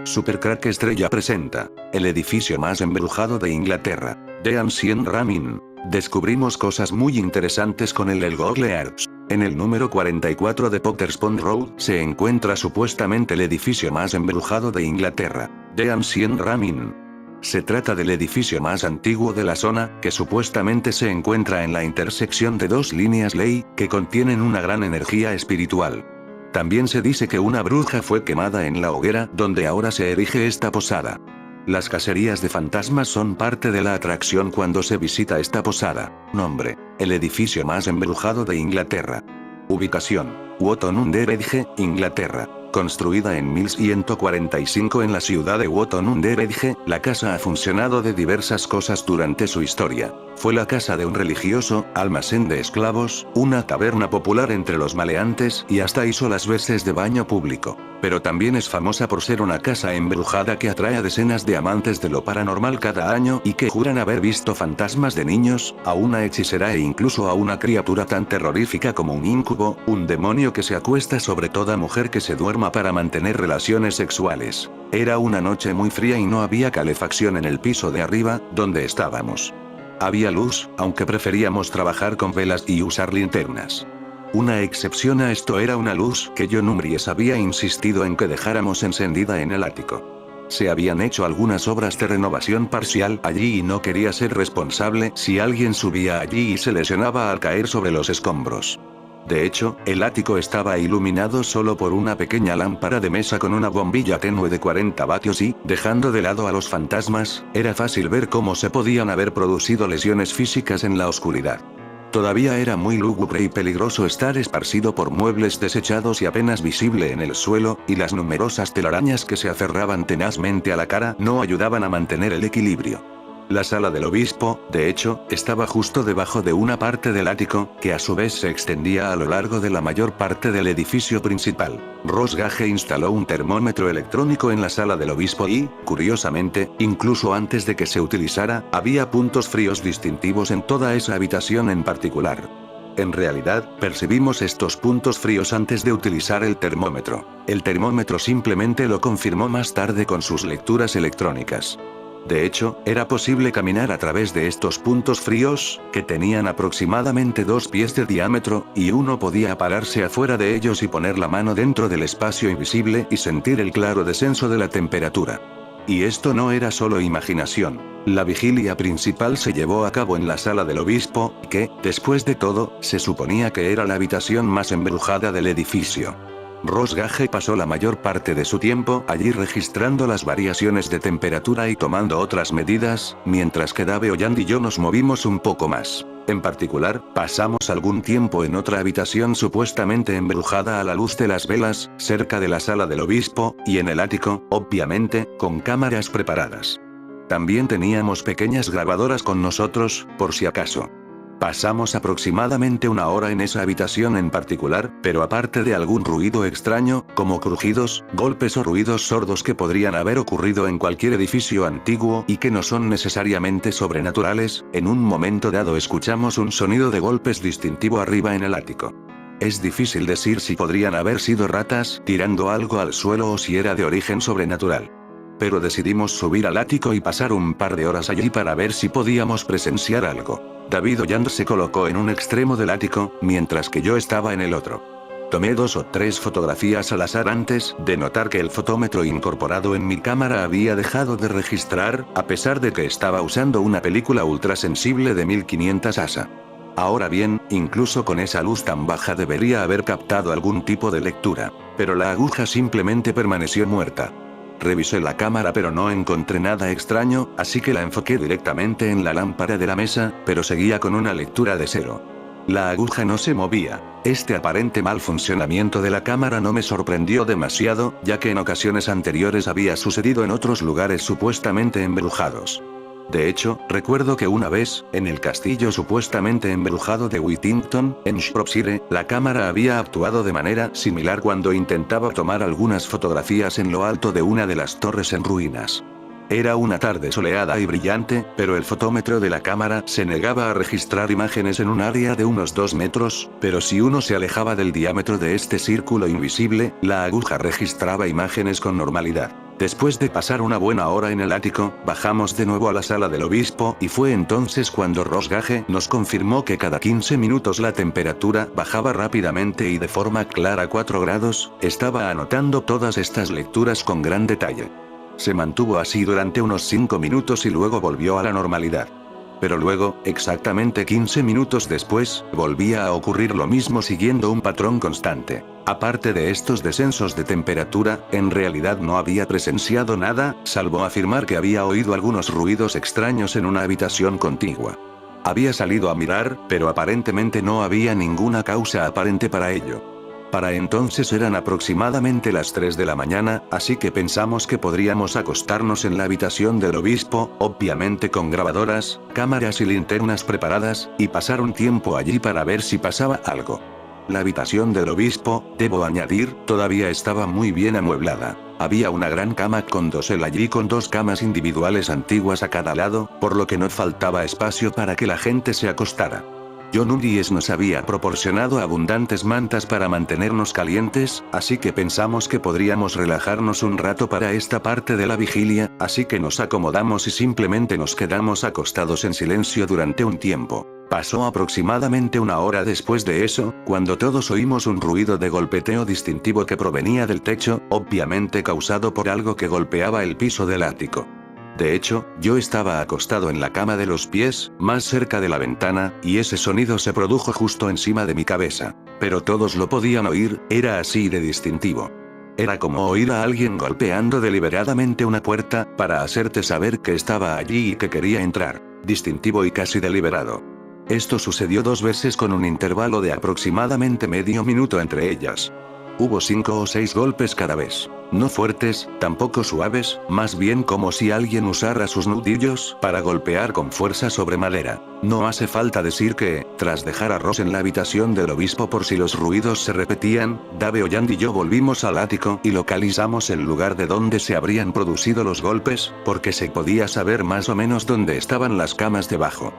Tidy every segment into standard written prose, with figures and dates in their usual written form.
Supercrack Estrella presenta el edificio más embrujado de Inglaterra, The Ancient Ramin. Descubrimos cosas muy interesantes con el Google Earth. En el número 44 de Potter's Pond Road se encuentra supuestamente el edificio más embrujado de Inglaterra, The Ancient Ramin. Se trata del edificio más antiguo de la zona, que supuestamente se encuentra en la intersección de dos líneas ley, que contienen una gran energía espiritual. También se dice que una bruja fue quemada en la hoguera donde ahora se erige esta posada. Las cacerías de fantasmas son parte de la atracción cuando se visita esta posada. Nombre: el edificio más embrujado de Inglaterra. Ubicación: Wootton-under-Edge, Inglaterra. Construida en 1145 en la ciudad de Wootton-under-Edge, la casa ha funcionado de diversas cosas durante su historia. Fue la casa de un religioso, almacén de esclavos, una taberna popular entre los maleantes y hasta hizo las veces de baño público. Pero también es famosa por ser una casa embrujada que atrae a decenas de amantes de lo paranormal cada año y que juran haber visto fantasmas de niños, a una hechicera e incluso a una criatura tan terrorífica como un incubo, un demonio que se acuesta sobre toda mujer que se duerma para mantener relaciones sexuales. Era una noche muy fría y no había calefacción en el piso de arriba, donde estábamos. Había luz, aunque preferíamos trabajar con velas y usar linternas. Una excepción a esto era una luz que John Umbriez había insistido en que dejáramos encendida en el ático. Se habían hecho algunas obras de renovación parcial allí y no quería ser responsable si alguien subía allí y se lesionaba al caer sobre los escombros. De hecho, el ático estaba iluminado solo por una pequeña lámpara de mesa con una bombilla tenue de 40 vatios y, dejando de lado a los fantasmas, era fácil ver cómo se podían haber producido lesiones físicas en la oscuridad. Todavía era muy lúgubre y peligroso estar esparcido por muebles desechados y apenas visible en el suelo, y las numerosas telarañas que se aferraban tenazmente a la cara no ayudaban a mantener el equilibrio. La sala del obispo, de hecho, estaba justo debajo de una parte del ático, que a su vez se extendía a lo largo de la mayor parte del edificio principal. Ross Gage instaló un termómetro electrónico en la sala del obispo y, curiosamente, incluso antes de que se utilizara, había puntos fríos distintivos en toda esa habitación en particular. En realidad, percibimos estos puntos fríos antes de utilizar el termómetro. El termómetro simplemente lo confirmó más tarde con sus lecturas electrónicas. De hecho, era posible caminar a través de estos puntos fríos, que tenían aproximadamente 2 pies de diámetro, y uno podía pararse afuera de ellos y poner la mano dentro del espacio invisible y sentir el claro descenso de la temperatura. Y esto no era solo imaginación. La vigilia principal se llevó a cabo en la sala del obispo, que, después de todo, se suponía que era la habitación más embrujada del edificio. Ross Gage pasó la mayor parte de su tiempo allí registrando las variaciones de temperatura y tomando otras medidas, mientras que Dave Holland y yo nos movimos un poco más. En particular, pasamos algún tiempo en otra habitación supuestamente embrujada a la luz de las velas, cerca de la sala del obispo, y en el ático, obviamente, con cámaras preparadas. También teníamos pequeñas grabadoras con nosotros, por si acaso. Pasamos aproximadamente una hora en esa habitación en particular, pero aparte de algún ruido extraño, como crujidos, golpes o ruidos sordos que podrían haber ocurrido en cualquier edificio antiguo y que no son necesariamente sobrenaturales, en un momento dado escuchamos un sonido de golpes distintivo arriba en el ático. Es difícil decir si podrían haber sido ratas tirando algo al suelo o si era de origen sobrenatural. Pero decidimos subir al ático y pasar un par de horas allí para ver si podíamos presenciar algo. David Holland se colocó en un extremo del ático, mientras que yo estaba en el otro. Tomé 2 o 3 fotografías al azar antes de notar que el fotómetro incorporado en mi cámara había dejado de registrar, a pesar de que estaba usando una película ultrasensible de 1500 ASA. Ahora bien, incluso con esa luz tan baja debería haber captado algún tipo de lectura. Pero la aguja simplemente permaneció muerta. Revisé la cámara pero no encontré nada extraño, así que la enfoqué directamente en la lámpara de la mesa, pero seguía con una lectura de 0. La aguja no se movía. Este aparente mal funcionamiento de la cámara no me sorprendió demasiado, ya que en ocasiones anteriores había sucedido en otros lugares supuestamente embrujados. De hecho, recuerdo que una vez, en el castillo supuestamente embrujado de Whittington, en Shropshire, la cámara había actuado de manera similar cuando intentaba tomar algunas fotografías en lo alto de una de las torres en ruinas. Era una tarde soleada y brillante, pero el fotómetro de la cámara se negaba a registrar imágenes en un área de unos 2 metros, pero si uno se alejaba del diámetro de este círculo invisible, la aguja registraba imágenes con normalidad. Después de pasar una buena hora en el ático, bajamos de nuevo a la sala del obispo y fue entonces cuando Rosgage nos confirmó que cada 15 minutos la temperatura bajaba rápidamente y de forma clara 4 grados. Estaba anotando todas estas lecturas con gran detalle. Se mantuvo así durante unos 5 minutos y luego volvió a la normalidad. Pero luego, exactamente 15 minutos después, volvía a ocurrir lo mismo siguiendo un patrón constante. Aparte de estos descensos de temperatura, en realidad no había presenciado nada, salvo afirmar que había oído algunos ruidos extraños en una habitación contigua. Había salido a mirar, pero aparentemente no había ninguna causa aparente para ello. Para entonces eran aproximadamente las 3 de la mañana, así que pensamos que podríamos acostarnos en la habitación del obispo, obviamente con grabadoras, cámaras y linternas preparadas, y pasar un tiempo allí para ver si pasaba algo. La habitación del obispo, debo añadir, todavía estaba muy bien amueblada. Había una gran cama con dosel allí con 2 camas individuales antiguas a cada lado, por lo que no faltaba espacio para que la gente se acostara. John Uries nos había proporcionado abundantes mantas para mantenernos calientes, así que pensamos que podríamos relajarnos un rato para esta parte de la vigilia, así que nos acomodamos y simplemente nos quedamos acostados en silencio durante un tiempo. Pasó aproximadamente una hora después de eso, cuando todos oímos un ruido de golpeteo distintivo que provenía del techo, obviamente causado por algo que golpeaba el piso del ático. De hecho, yo estaba acostado en la cama de los pies, más cerca de la ventana, y ese sonido se produjo justo encima de mi cabeza. Pero todos lo podían oír, era así de distintivo. Era como oír a alguien golpeando deliberadamente una puerta, para hacerte saber que estaba allí y que quería entrar. Distintivo y casi deliberado. Esto sucedió 2 veces con un intervalo de aproximadamente medio minuto entre ellas. Hubo 5 o 6 golpes cada vez. No fuertes, tampoco suaves, más bien como si alguien usara sus nudillos para golpear con fuerza sobre madera. No hace falta decir que, tras dejar a Ross en la habitación del obispo por si los ruidos se repetían, Dave Holland y yo volvimos al ático y localizamos el lugar de donde se habrían producido los golpes, porque se podía saber más o menos dónde estaban las camas debajo.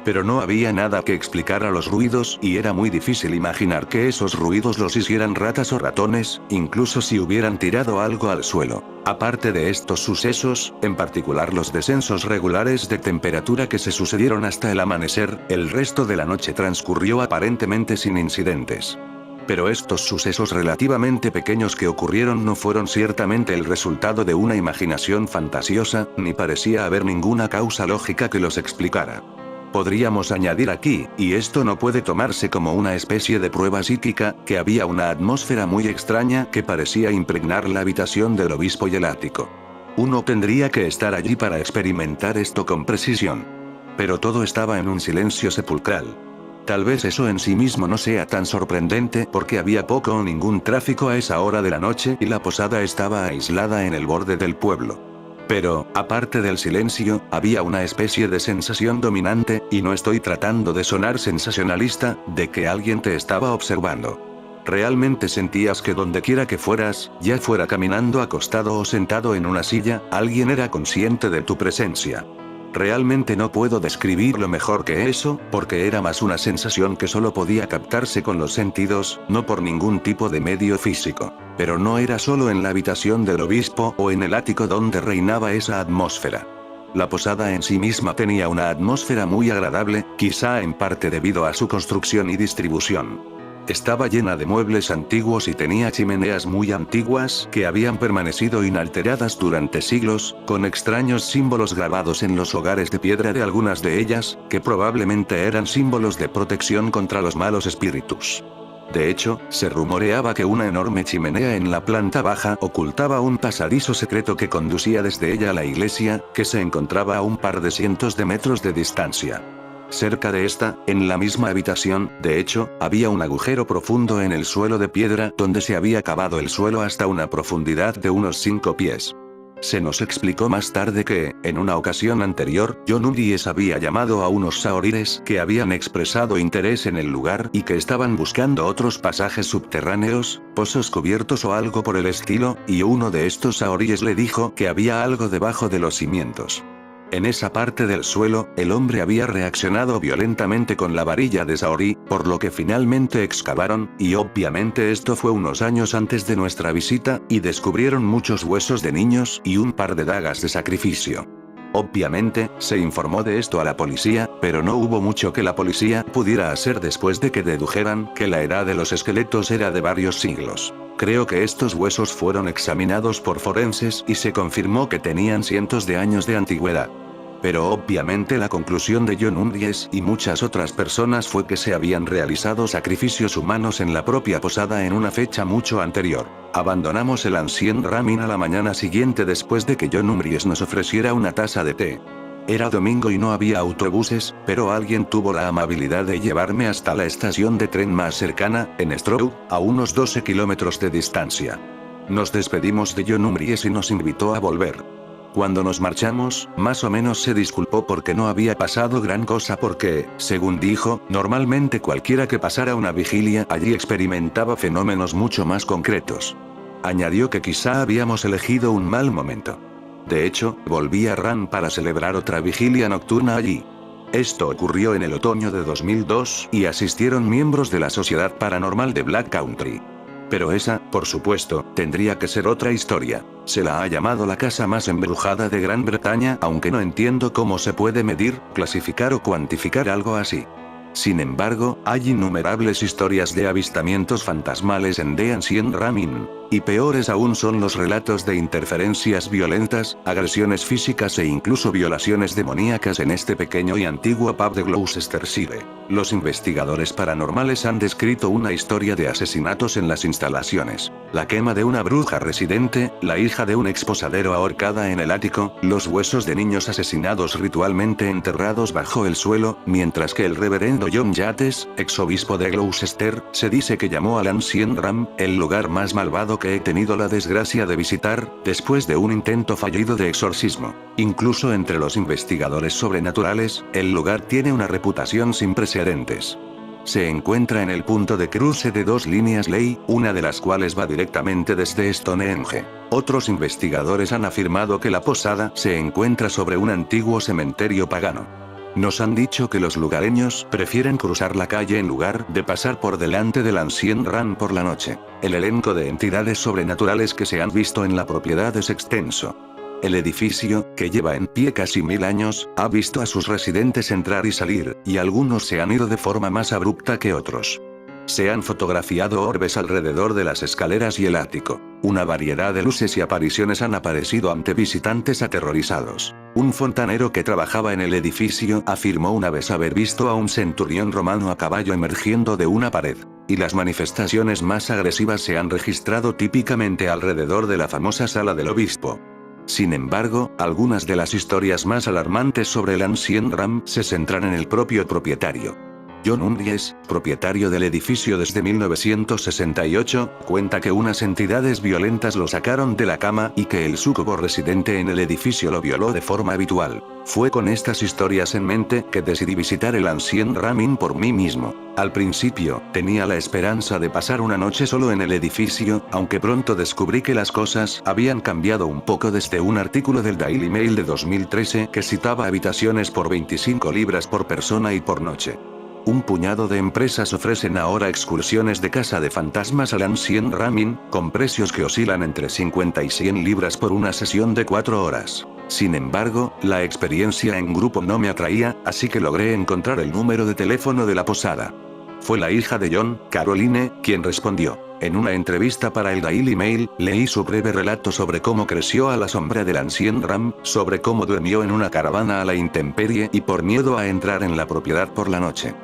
Pero no había nada que explicara los ruidos y era muy difícil imaginar que esos ruidos los hicieran ratas o ratones, incluso si hubieran tirado algo al suelo. Aparte de estos sucesos, en particular los descensos regulares de temperatura que se sucedieron hasta el amanecer, el resto de la noche transcurrió aparentemente sin incidentes. Pero estos sucesos relativamente pequeños que ocurrieron no fueron ciertamente el resultado de una imaginación fantasiosa, ni parecía haber ninguna causa lógica que los explicara. Podríamos añadir aquí, y esto no puede tomarse como una especie de prueba psíquica, que había una atmósfera muy extraña que parecía impregnar la habitación del obispo y el ático. Uno tendría que estar allí para experimentar esto con precisión. Pero todo estaba en un silencio sepulcral. Tal vez eso en sí mismo no sea tan sorprendente porque había poco o ningún tráfico a esa hora de la noche y la posada estaba aislada en el borde del pueblo. Pero, aparte del silencio, había una especie de sensación dominante, y no estoy tratando de sonar sensacionalista, de que alguien te estaba observando. Realmente sentías que dondequiera que fueras, ya fuera caminando acostado o sentado en una silla, alguien era consciente de tu presencia. Realmente no puedo describirlo mejor que eso, porque era más una sensación que solo podía captarse con los sentidos, no por ningún tipo de medio físico. Pero no era solo en la habitación del obispo o en el ático donde reinaba esa atmósfera. La posada en sí misma tenía una atmósfera muy agradable, quizá en parte debido a su construcción y distribución. Estaba llena de muebles antiguos y tenía chimeneas muy antiguas que habían permanecido inalteradas durante siglos, con extraños símbolos grabados en los hogares de piedra de algunas de ellas, que probablemente eran símbolos de protección contra los malos espíritus. De hecho, se rumoreaba que una enorme chimenea en la planta baja ocultaba un pasadizo secreto que conducía desde ella a la iglesia, que se encontraba a un par de cientos de metros de distancia. Cerca de esta, en la misma habitación, de hecho, había un agujero profundo en el suelo de piedra donde se había cavado el suelo hasta una profundidad de unos 5 pies. Se nos explicó más tarde que, en una ocasión anterior, John Uries había llamado a unos saorires que habían expresado interés en el lugar y que estaban buscando otros pasajes subterráneos, pozos cubiertos o algo por el estilo, y uno de estos saorires le dijo que había algo debajo de los cimientos. En esa parte del suelo, el hombre había reaccionado violentamente con la varilla de Saori, por lo que finalmente excavaron, y obviamente esto fue unos años antes de nuestra visita, y descubrieron muchos huesos de niños y un par de dagas de sacrificio. Obviamente, se informó de esto a la policía, pero no hubo mucho que la policía pudiera hacer después de que dedujeran que la edad de los esqueletos era de varios siglos. Creo que estos huesos fueron examinados por forenses y se confirmó que tenían cientos de años de antigüedad. Pero obviamente la conclusión de John Umries y muchas otras personas fue que se habían realizado sacrificios humanos en la propia posada en una fecha mucho anterior. Abandonamos el Ancien Ramin a la mañana siguiente después de que John Umries nos ofreciera una taza de té. Era domingo y no había autobuses, pero alguien tuvo la amabilidad de llevarme hasta la estación de tren más cercana, en Stroud, a unos 12 kilómetros de distancia. Nos despedimos de John Umries y nos invitó a volver. Cuando nos marchamos, más o menos se disculpó porque no había pasado gran cosa porque, según dijo, normalmente cualquiera que pasara una vigilia allí experimentaba fenómenos mucho más concretos. Añadió que quizá habíamos elegido un mal momento. De hecho, volví a Ran para celebrar otra vigilia nocturna allí. Esto ocurrió en el otoño de 2002 y asistieron miembros de la Sociedad Paranormal de Black Country. Pero esa, por supuesto, tendría que ser otra historia. Se la ha llamado la casa más embrujada de Gran Bretaña, aunque no entiendo cómo se puede medir, clasificar o cuantificar algo así. Sin embargo, hay innumerables historias de avistamientos fantasmales en The Ancien Ramin. Y peores aún son los relatos de interferencias violentas, agresiones físicas e incluso violaciones demoníacas en este pequeño y antiguo pub de Gloucestershire. Los investigadores paranormales han descrito una historia de asesinatos en las instalaciones, la quema de una bruja residente, la hija de un exposadero ahorcada en el ático, los huesos de niños asesinados ritualmente enterrados bajo el suelo, mientras que el reverendo John Yates, exobispo de Gloucester, se dice que llamó al Ancien Ram, el lugar más malvado que he tenido la desgracia de visitar, después de un intento fallido de exorcismo. Incluso entre los investigadores sobrenaturales, el lugar tiene una reputación sin precedentes. Se encuentra en el punto de cruce de dos líneas ley, una de las cuales va directamente desde Stonehenge. Otros investigadores han afirmado que la posada se encuentra sobre un antiguo cementerio pagano. Nos han dicho que los lugareños prefieren cruzar la calle en lugar de pasar por delante del Ancien Ran por la noche. El elenco de entidades sobrenaturales que se han visto en la propiedad es extenso. El edificio, que lleva en pie casi 1000 años, ha visto a sus residentes entrar y salir, y algunos se han ido de forma más abrupta que otros. Se han fotografiado orbes alrededor de las escaleras y el ático. Una variedad de luces y apariciones han aparecido ante visitantes aterrorizados. Un fontanero que trabajaba en el edificio afirmó una vez haber visto a un centurión romano a caballo emergiendo de una pared. Y las manifestaciones más agresivas se han registrado típicamente alrededor de la famosa sala del obispo. Sin embargo, algunas de las historias más alarmantes sobre el Ancien Ram se centran en el propio propietario. John Umries, propietario del edificio desde 1968, cuenta que unas entidades violentas lo sacaron de la cama y que el súcubo residente en el edificio lo violó de forma habitual. Fue con estas historias en mente que decidí visitar el Ancien Ramin por mí mismo. Al principio, tenía la esperanza de pasar una noche solo en el edificio, aunque pronto descubrí que las cosas habían cambiado un poco desde un artículo del Daily Mail de 2013 que citaba habitaciones por 25 libras por persona y por noche. Un puñado de empresas ofrecen ahora excursiones de casa de fantasmas al Ancien Ramin, con precios que oscilan entre 50 y 100 libras por una sesión de 4 horas. Sin embargo, la experiencia en grupo no me atraía, así que logré encontrar el número de teléfono de la posada. Fue la hija de John, Caroline, quien respondió. En una entrevista para el Daily Mail, leí su breve relato sobre cómo creció a la sombra del Ancien Ram, sobre cómo durmió en una caravana a la intemperie y por miedo a entrar en la propiedad por la noche.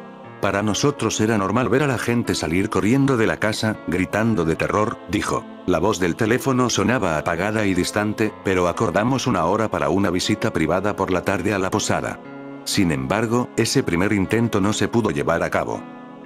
Para nosotros era normal ver a la gente salir corriendo de la casa, gritando de terror, dijo. La voz del teléfono sonaba apagada y distante, pero acordamos una hora para una visita privada por la tarde a la posada. Sin embargo, ese primer intento no se pudo llevar a cabo.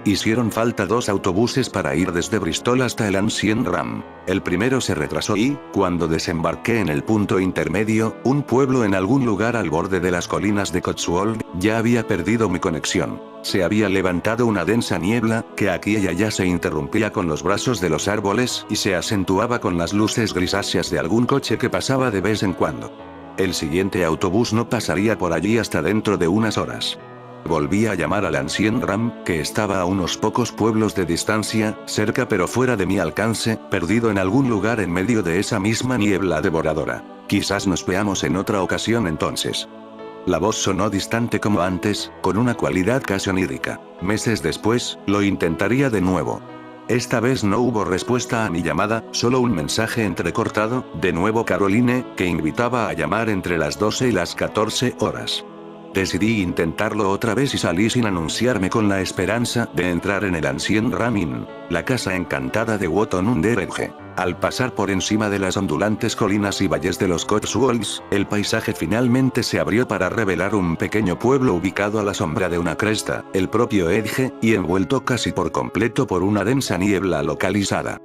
Hicieron falta 2 autobuses para ir desde Bristol hasta el Ancien Ram. El primero se retrasó y, cuando desembarqué en el punto intermedio, un pueblo en algún lugar al borde de las colinas de Cotswold, ya había perdido mi conexión. Se había levantado una densa niebla, que aquí y allá se interrumpía con los brazos de los árboles y se acentuaba con las luces grisáceas de algún coche que pasaba de vez en cuando. El siguiente autobús no pasaría por allí hasta dentro de unas horas. Volví a llamar al ancien Ram, que estaba a unos pocos pueblos de distancia, cerca pero fuera de mi alcance, perdido en algún lugar en medio de esa misma niebla devoradora. Quizás nos veamos en otra ocasión entonces. La voz sonó distante como antes, con una cualidad casi onírica. Meses después, lo intentaría de nuevo. Esta vez no hubo respuesta a mi llamada, solo un mensaje entrecortado, de nuevo Caroline, que invitaba a llamar entre las 12 y las 14 horas. Decidí intentarlo otra vez y salí sin anunciarme con la esperanza de entrar en el ancien Ramin, la casa encantada de Woton Underedge. Al pasar por encima de las ondulantes colinas y valles de los Cotswolds, el paisaje finalmente se abrió para revelar un pequeño pueblo ubicado a la sombra de una cresta, el propio Edge, y envuelto casi por completo por una densa niebla localizada.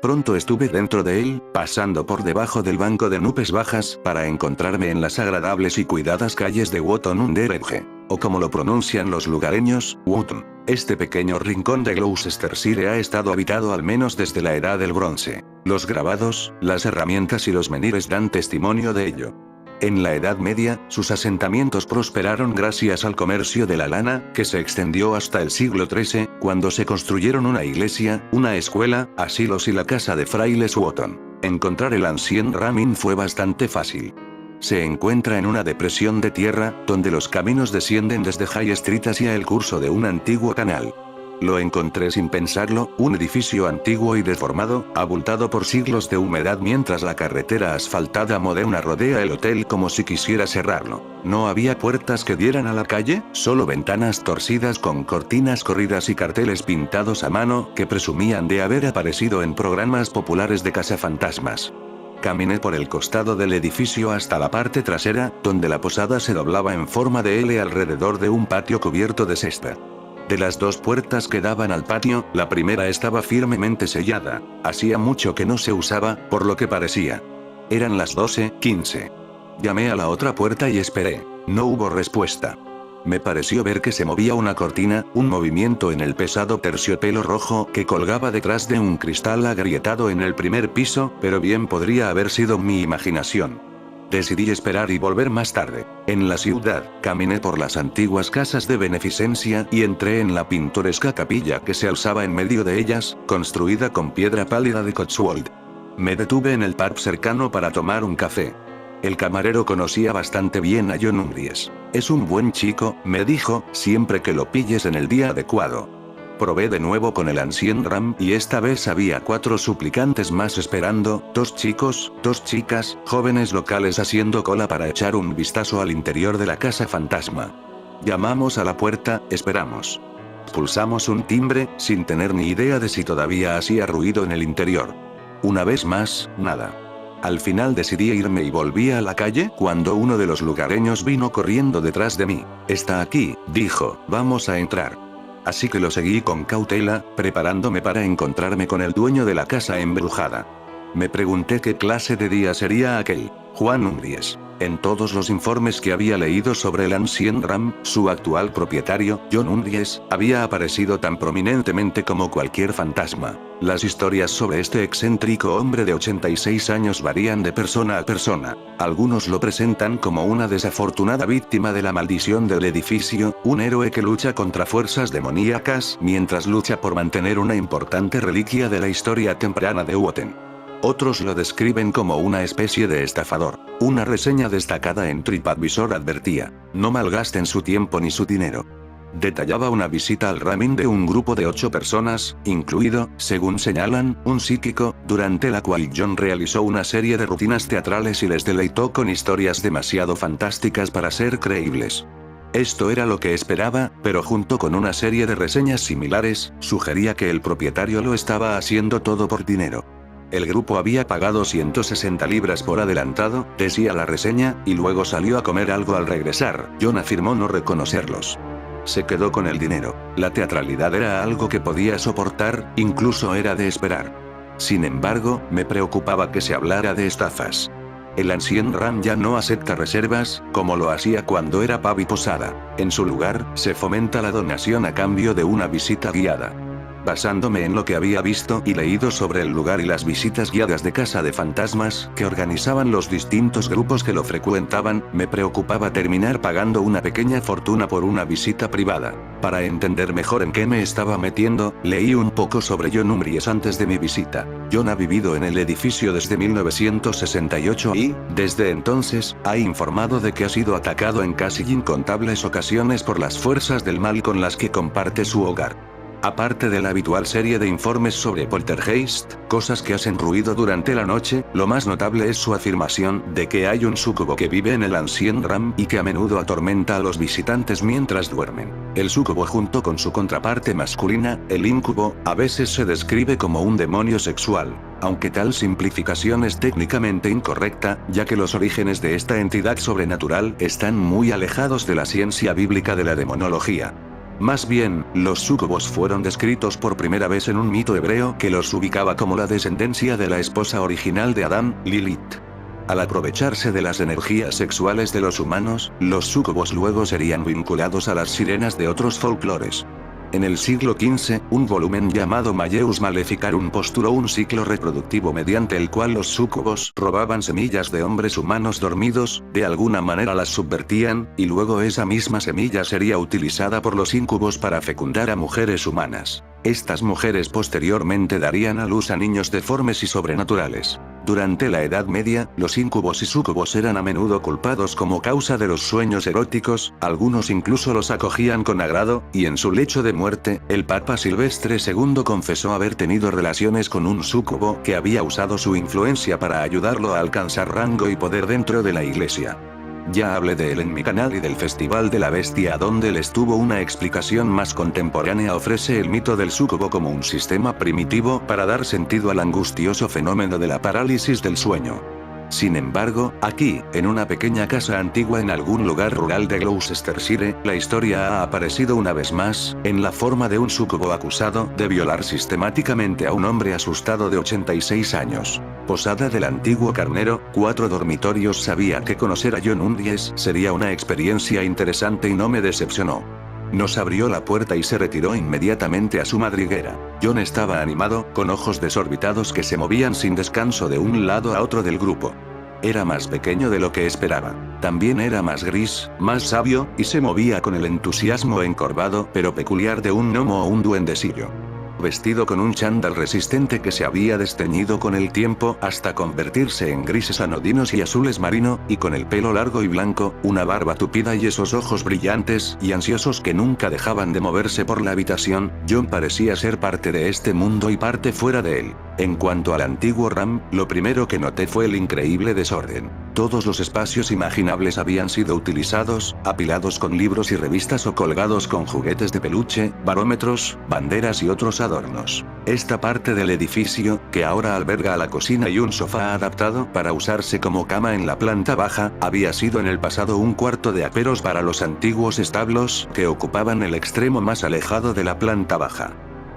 Pronto estuve dentro de él, pasando por debajo del banco de nubes bajas para encontrarme en las agradables y cuidadas calles de Woton Underedge, o como lo pronuncian los lugareños, Woton. Este pequeño rincón de Gloucestershire ha estado habitado al menos desde la Edad del Bronce. Los grabados, las herramientas y los menires dan testimonio de ello. En la Edad Media, sus asentamientos prosperaron gracias al comercio de la lana, que se extendió hasta el siglo XIII, cuando se construyeron una iglesia, una escuela, asilos y la casa de frailes Woton. Encontrar el ancien Ramin fue bastante fácil. Se encuentra en una depresión de tierra, donde los caminos descienden desde High Street hacia el curso de un antiguo canal. Lo encontré sin pensarlo, un edificio antiguo y deformado, abultado por siglos de humedad mientras la carretera asfaltada moderna rodea el hotel como si quisiera cerrarlo. No había puertas que dieran a la calle, solo ventanas torcidas con cortinas corridas y carteles pintados a mano que presumían de haber aparecido en programas populares de cazafantasmas. Caminé por el costado del edificio hasta la parte trasera, donde la posada se doblaba en forma de L alrededor de un patio cubierto de césped. De las dos puertas que daban al patio, la primera estaba firmemente sellada. Hacía mucho que no se usaba, por lo que parecía. Eran las 12:15. Llamé a la otra puerta y esperé. No hubo respuesta. Me pareció ver que se movía una cortina, un movimiento en el pesado terciopelo rojo que colgaba detrás de un cristal agrietado en el primer piso, pero bien podría haber sido mi imaginación. Decidí esperar y volver más tarde. En la ciudad, caminé por las antiguas casas de beneficencia y entré en la pintoresca capilla que se alzaba en medio de ellas, construida con piedra pálida de Cotswold. Me detuve en el pub cercano para tomar un café. El camarero conocía bastante bien a John Ungries. Es un buen chico, me dijo, siempre que lo pilles en el día adecuado. Probé de nuevo con el ancien Ram y esta vez había 4 suplicantes más esperando, 2 chicos, 2 chicas, jóvenes locales haciendo cola para echar un vistazo al interior de la casa fantasma. Llamamos a la puerta, esperamos. Pulsamos un timbre, sin tener ni idea de si todavía hacía ruido en el interior. Una vez más, nada. Al final decidí irme y volví a la calle cuando uno de los lugareños vino corriendo detrás de mí. Está aquí, dijo, vamos a entrar. Así que lo seguí con cautela, preparándome para encontrarme con el dueño de la casa embrujada. Me pregunté qué clase de día sería aquel. Juan Ungries. En todos los informes que había leído sobre el ancien Ram, su actual propietario, John Ungries, había aparecido tan prominentemente como cualquier fantasma. Las historias sobre este excéntrico hombre de 86 años varían de persona a persona. Algunos lo presentan como una desafortunada víctima de la maldición del edificio, un héroe que lucha contra fuerzas demoníacas mientras lucha por mantener una importante reliquia de la historia temprana de Woton. Otros lo describen como una especie de estafador. Una reseña destacada en TripAdvisor advertía: no malgasten su tiempo ni su dinero. Detallaba una visita al Ramin de un grupo de 8 personas, incluido, según señalan, un psíquico, durante la cual John realizó una serie de rutinas teatrales y les deleitó con historias demasiado fantásticas para ser creíbles. Esto era lo que esperaba, pero junto con una serie de reseñas similares, sugería que el propietario lo estaba haciendo todo por dinero. El grupo había pagado 160 libras por adelantado, decía la reseña, y luego salió a comer algo al regresar. John afirmó no reconocerlos. Se quedó con el dinero. La teatralidad era algo que podía soportar, incluso era de esperar. Sin embargo, me preocupaba que se hablara de estafas. El ancien Ram ya no acepta reservas, como lo hacía cuando era pub y posada. En su lugar, se fomenta la donación a cambio de una visita guiada. Basándome en lo que había visto y leído sobre el lugar y las visitas guiadas de casa de fantasmas que organizaban los distintos grupos que lo frecuentaban, me preocupaba terminar pagando una pequeña fortuna por una visita privada. Para entender mejor en qué me estaba metiendo, leí un poco sobre John Umries antes de mi visita. John ha vivido en el edificio desde 1968 y, desde entonces, ha informado de que ha sido atacado en casi incontables ocasiones por las fuerzas del mal con las que comparte su hogar. Aparte de la habitual serie de informes sobre poltergeist, cosas que hacen ruido durante la noche, lo más notable es su afirmación de que hay un súcubo que vive en el Ancien Ram y que a menudo atormenta a los visitantes mientras duermen. El súcubo junto con su contraparte masculina, el incubo, a veces se describe como un demonio sexual, aunque tal simplificación es técnicamente incorrecta, ya que los orígenes de esta entidad sobrenatural están muy alejados de la ciencia bíblica de la demonología. Más bien, los súcubos fueron descritos por primera vez en un mito hebreo que los ubicaba como la descendencia de la esposa original de Adán, Lilith. Al aprovecharse de las energías sexuales de los humanos, los súcubos luego serían vinculados a las sirenas de otros folclores. En el siglo XV, un volumen llamado Malleus Maleficarum postuló un ciclo reproductivo mediante el cual los súcubos robaban semillas de hombres humanos dormidos, de alguna manera las subvertían, y luego esa misma semilla sería utilizada por los incubos para fecundar a mujeres humanas. Estas mujeres posteriormente darían a luz a niños deformes y sobrenaturales. Durante la Edad Media, los incubos y súcubos eran a menudo culpados como causa de los sueños eróticos, algunos incluso los acogían con agrado, y en su lecho de muerte, el Papa Silvestre II confesó haber tenido relaciones con un súcubo que había usado su influencia para ayudarlo a alcanzar rango y poder dentro de la Iglesia. Ya hablé de él en mi canal y del Festival de la Bestia, donde les tuvo una explicación más contemporánea. Ofrece el mito del súcubo como un sistema primitivo para dar sentido al angustioso fenómeno de la parálisis del sueño. Sin embargo, aquí, en una pequeña casa antigua en algún lugar rural de Gloucestershire, la historia ha aparecido una vez más, en la forma de un súcubo acusado de violar sistemáticamente a un hombre asustado de 86 años. Posada del antiguo carnero, 4 dormitorios. Sabía que conocer a John Umries sería una experiencia interesante y no me decepcionó. Nos abrió la puerta y se retiró inmediatamente a su madriguera. John estaba animado, con ojos desorbitados que se movían sin descanso de un lado a otro del grupo. Era más pequeño de lo que esperaba. También era más gris, más sabio, y se movía con el entusiasmo encorvado pero peculiar de un gnomo o un duendecillo. Vestido con un chándal resistente que se había desteñido con el tiempo hasta convertirse en grises anodinos y azules marino, y con el pelo largo y blanco, una barba tupida y esos ojos brillantes y ansiosos que nunca dejaban de moverse por la habitación, John parecía ser parte de este mundo y parte fuera de él. En cuanto al antiguo Ram, lo primero que noté fue el increíble desorden. Todos los espacios imaginables habían sido utilizados, apilados con libros y revistas o colgados con juguetes de peluche, barómetros, banderas y otros adornos. Esta parte del edificio, que ahora alberga la cocina y un sofá adaptado para usarse como cama en la planta baja, había sido en el pasado un cuarto de aperos para los antiguos establos que ocupaban el extremo más alejado de la planta baja.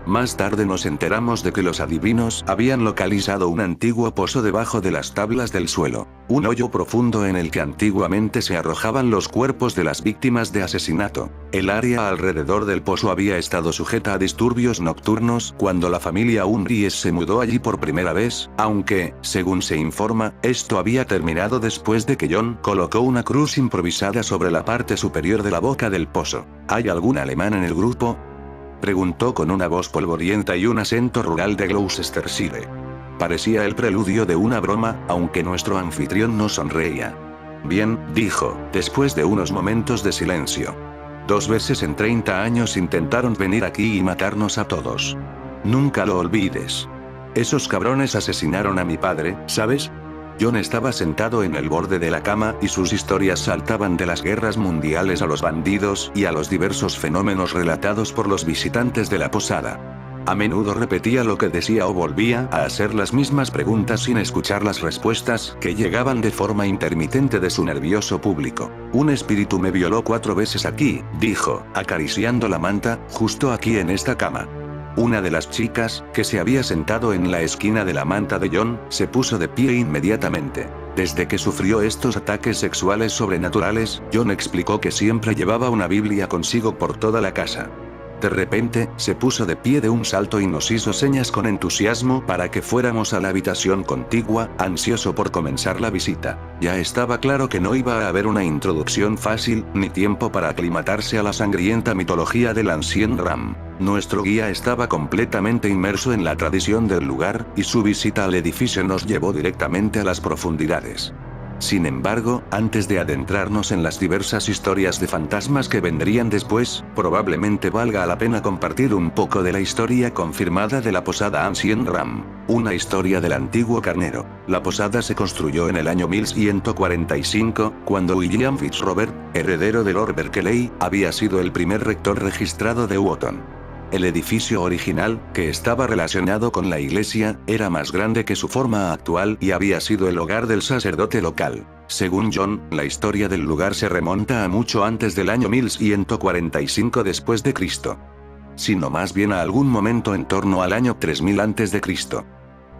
Más tarde nos enteramos de que los adivinos habían localizado un antiguo pozo debajo de las tablas del suelo, un hoyo profundo en el que antiguamente se arrojaban los cuerpos de las víctimas de asesinato. El área alrededor del pozo había estado sujeta a disturbios nocturnos cuando la familia Umries se mudó allí por primera vez, aunque, según se informa, esto había terminado después de que John colocó una cruz improvisada sobre la parte superior de la boca del pozo. ¿Hay algún alemán en el grupo?, preguntó con una voz polvorienta y un acento rural de Gloucestershire. Parecía el preludio de una broma, aunque nuestro anfitrión no sonreía. Bien, dijo, después de unos momentos de silencio. 2 veces en 30 años intentaron venir aquí y matarnos a todos. Nunca lo olvides. Esos cabrones asesinaron a mi padre, ¿sabes? John estaba sentado en el borde de la cama y sus historias saltaban de las guerras mundiales a los bandidos y a los diversos fenómenos relatados por los visitantes de la posada. A menudo repetía lo que decía o volvía a hacer las mismas preguntas sin escuchar las respuestas que llegaban de forma intermitente de su nervioso público. Un espíritu me violó 4 veces aquí, dijo, acariciando la manta, justo aquí en esta cama. Una de las chicas, que se había sentado en la esquina de la manta de John, se puso de pie inmediatamente. Desde que sufrió estos ataques sexuales sobrenaturales, John explicó que siempre llevaba una Biblia consigo por toda la casa. De repente, se puso de pie de un salto y nos hizo señas con entusiasmo para que fuéramos a la habitación contigua, ansioso por comenzar la visita. Ya estaba claro que no iba a haber una introducción fácil, ni tiempo para aclimatarse a la sangrienta mitología del Ancien Ram. Nuestro guía estaba completamente inmerso en la tradición del lugar, y su visita al edificio nos llevó directamente a las profundidades. Sin embargo, antes de adentrarnos en las diversas historias de fantasmas que vendrían después, probablemente valga la pena compartir un poco de la historia confirmada de la posada Ancien Ram, una historia del antiguo carnero. La posada se construyó en el año 1145, cuando William Fitzrobert, heredero de Lord Berkeley, había sido el primer rector registrado de Wotton. El edificio original, que estaba relacionado con la iglesia, era más grande que su forma actual y había sido el hogar del sacerdote local. Según John, la historia del lugar se remonta a mucho antes del año 1145 después de Cristo, sino más bien a algún momento en torno al año 3000 antes de Cristo,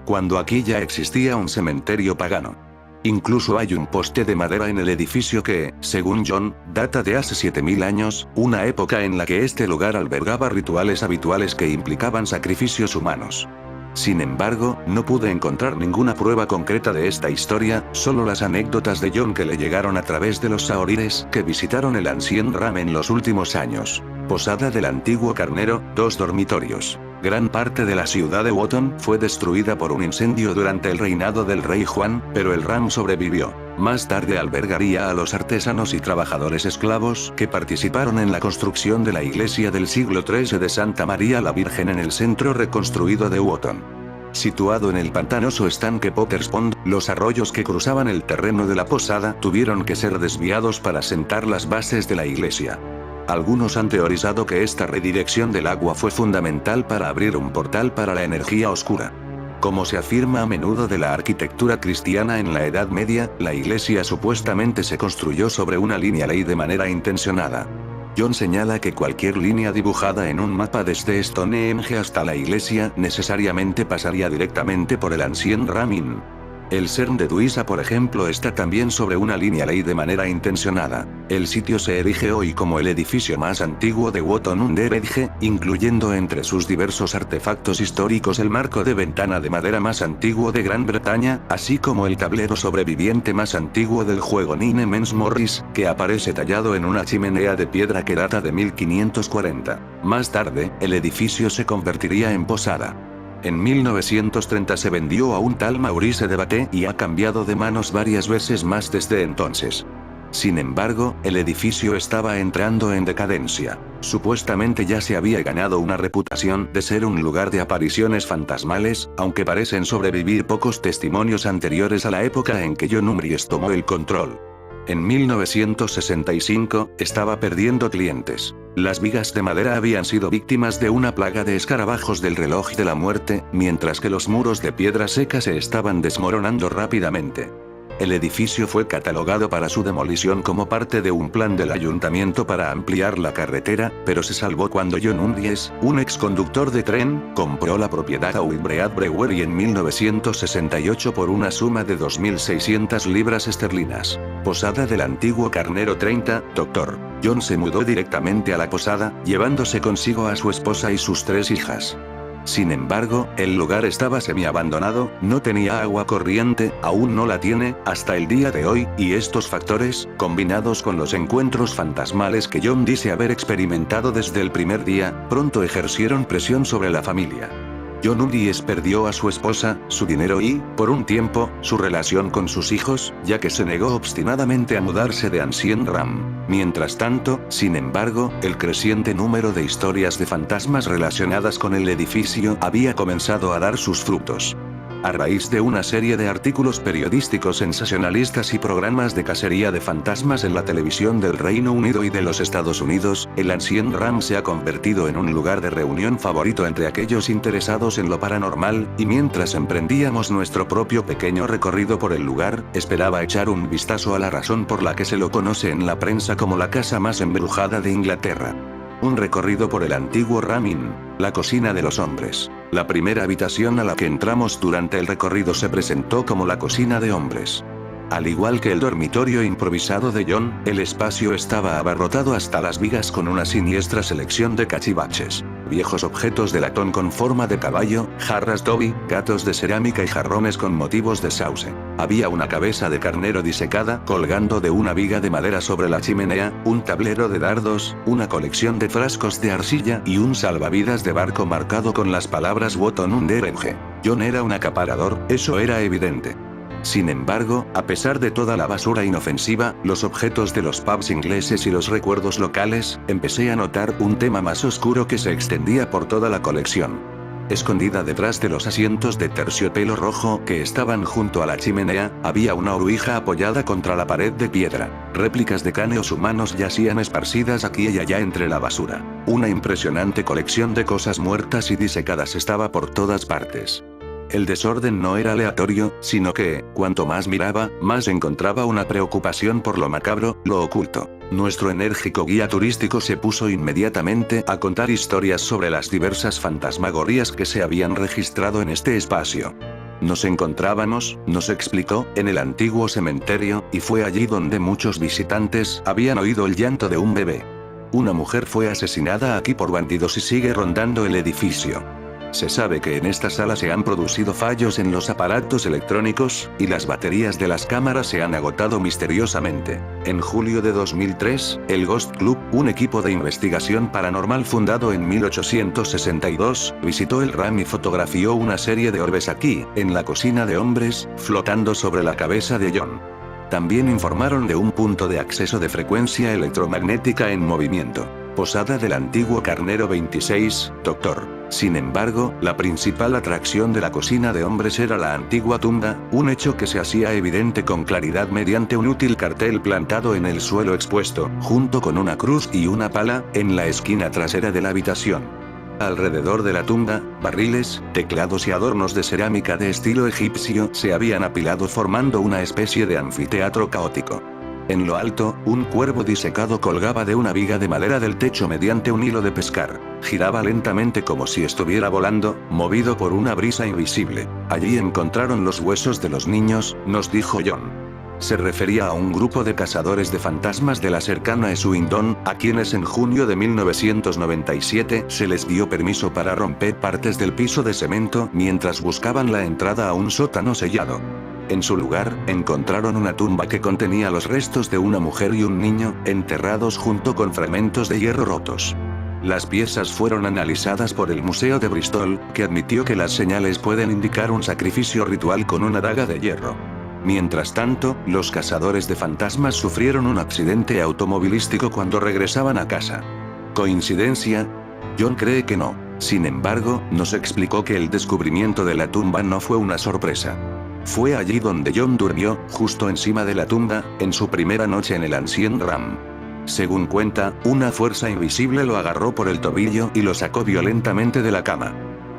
cuando aquí ya existía un cementerio pagano. Incluso hay un poste de madera en el edificio que, según John, data de hace 7000 años, una época en la que este lugar albergaba rituales habituales que implicaban sacrificios humanos. Sin embargo, no pude encontrar ninguna prueba concreta de esta historia, solo las anécdotas de John que le llegaron a través de los saorires que visitaron el Ancien Ram en los últimos años. Posada del antiguo carnero, 2 dormitorios. Gran parte de la ciudad de Wotton fue destruida por un incendio durante el reinado del rey Juan, pero el Ram sobrevivió. Más tarde albergaría a los artesanos y trabajadores esclavos que participaron en la construcción de la iglesia del siglo XIII de Santa María la Virgen en el centro reconstruido de Wotton. Situado en el pantanoso estanque Potter's Pond, los arroyos que cruzaban el terreno de la posada tuvieron que ser desviados para sentar las bases de la iglesia. Algunos han teorizado que esta redirección del agua fue fundamental para abrir un portal para la energía oscura. Como se afirma a menudo de la arquitectura cristiana en la Edad Media, la iglesia supuestamente se construyó sobre una línea ley de manera intencionada. John señala que cualquier línea dibujada en un mapa desde Stonehenge hasta la iglesia necesariamente pasaría directamente por el Ancien Ram. El CERN de Duisa, por ejemplo, está también sobre una línea ley de manera intencionada. El sitio se erige hoy como el edificio más antiguo de Wotton-under-Edge, incluyendo entre sus diversos artefactos históricos el marco de ventana de madera más antiguo de Gran Bretaña, así como el tablero sobreviviente más antiguo del juego Nine Men's Morris, que aparece tallado en una chimenea de piedra que data de 1540. Más tarde, el edificio se convertiría en posada. En 1930 se vendió a un tal Maurice de Batté y ha cambiado de manos varias veces más desde entonces. Sin embargo, el edificio estaba entrando en decadencia. Supuestamente ya se había ganado una reputación de ser un lugar de apariciones fantasmales, aunque parecen sobrevivir pocos testimonios anteriores a la época en que John Umbriest tomó el control. En 1965, estaba perdiendo clientes. Las vigas de madera habían sido víctimas de una plaga de escarabajos del reloj de la muerte, mientras que los muros de piedra seca se estaban desmoronando rápidamente. El edificio fue catalogado para su demolición como parte de un plan del ayuntamiento para ampliar la carretera, pero se salvó cuando John Umbriest, un exconductor de tren, compró la propiedad a Wilbraham Brewery en 1968 por una suma de 2.600 libras esterlinas. Posada del antiguo carnero 30, Dr. John se mudó directamente a la posada, llevándose consigo a su esposa y sus 3 hijas. Sin embargo, el lugar estaba semi-abandonado, no tenía agua corriente, aún no la tiene, hasta el día de hoy, y estos factores, combinados con los encuentros fantasmales que John dice haber experimentado desde el primer día, pronto ejercieron presión sobre la familia. John Umbriest perdió a su esposa, su dinero y, por un tiempo, su relación con sus hijos, ya que se negó obstinadamente a mudarse de Ancien Ram. Mientras tanto, sin embargo, el creciente número de historias de fantasmas relacionadas con el edificio había comenzado a dar sus frutos. A raíz de una serie de artículos periodísticos sensacionalistas y programas de cacería de fantasmas en la televisión del Reino Unido y de los Estados Unidos, el Ancien Ram se ha convertido en un lugar de reunión favorito entre aquellos interesados en lo paranormal, y mientras emprendíamos nuestro propio pequeño recorrido por el lugar, esperaba echar un vistazo a la razón por la que se lo conoce en la prensa como la casa más embrujada de Inglaterra. Un recorrido por el antiguo Ram, la cocina de los hombres. La primera habitación a la que entramos durante el recorrido se presentó como la cocina de hombres. Al igual que el dormitorio improvisado de John, el espacio estaba abarrotado hasta las vigas con una siniestra selección de cachivaches. Viejos objetos de latón con forma de caballo, jarras Dobby, gatos de cerámica y jarrones con motivos de sauce. Había una cabeza de carnero disecada colgando de una viga de madera sobre la chimenea, un tablero de dardos, una colección de frascos de arcilla y un salvavidas de barco marcado con las palabras Woton Underenge. John era un acaparador, eso era evidente. Sin embargo, a pesar de toda la basura inofensiva, los objetos de los pubs ingleses y los recuerdos locales, empecé a notar un tema más oscuro que se extendía por toda la colección. Escondida detrás de los asientos de terciopelo rojo que estaban junto a la chimenea, había una oruja apoyada contra la pared de piedra. Réplicas de cráneos humanos yacían esparcidas aquí y allá entre la basura. Una impresionante colección de cosas muertas y disecadas estaba por todas partes. El desorden no era aleatorio, sino que, cuanto más miraba, más encontraba una preocupación por lo macabro, lo oculto. Nuestro enérgico guía turístico se puso inmediatamente a contar historias sobre las diversas fantasmagorías que se habían registrado en este espacio. Nos encontrábamos, nos explicó, en el antiguo cementerio, y fue allí donde muchos visitantes habían oído el llanto de un bebé. Una mujer fue asesinada aquí por bandidos y sigue rondando el edificio. Se sabe que en esta sala se han producido fallos en los aparatos electrónicos, y las baterías de las cámaras se han agotado misteriosamente. En julio de 2003, el Ghost Club, un equipo de investigación paranormal fundado en 1862, visitó el RAM y fotografió una serie de orbes aquí, en la cocina de hombres, flotando sobre la cabeza de John. También informaron de un punto de acceso de frecuencia electromagnética en movimiento. Posada del antiguo Carnero 26, Dr. Sin embargo, la principal atracción de la cocina de hombres era la antigua tumba, un hecho que se hacía evidente con claridad mediante un útil cartel plantado en el suelo expuesto, junto con una cruz y una pala, en la esquina trasera de la habitación. Alrededor de la tumba, barriles, teclados y adornos de cerámica de estilo egipcio se habían apilado formando una especie de anfiteatro caótico. En lo alto, un cuervo disecado colgaba de una viga de madera del techo mediante un hilo de pescar. Giraba lentamente como si estuviera volando, movido por una brisa invisible. Allí encontraron los huesos de los niños, nos dijo John. Se refería a un grupo de cazadores de fantasmas de la cercana Swindon, a quienes en junio de 1997 se les dio permiso para romper partes del piso de cemento mientras buscaban la entrada a un sótano sellado. En su lugar, encontraron una tumba que contenía los restos de una mujer y un niño, enterrados junto con fragmentos de hierro rotos. Las piezas fueron analizadas por el Museo de Bristol, que admitió que las señales pueden indicar un sacrificio ritual con una daga de hierro. Mientras tanto, los cazadores de fantasmas sufrieron un accidente automovilístico cuando regresaban a casa. ¿Coincidencia? John cree que no. Sin embargo, nos explicó que el descubrimiento de la tumba no fue una sorpresa. Fue allí donde John durmió, justo encima de la tumba, en su primera noche en el Ancient Ram. Según cuenta, una fuerza invisible lo agarró por el tobillo y lo sacó violentamente de la cama.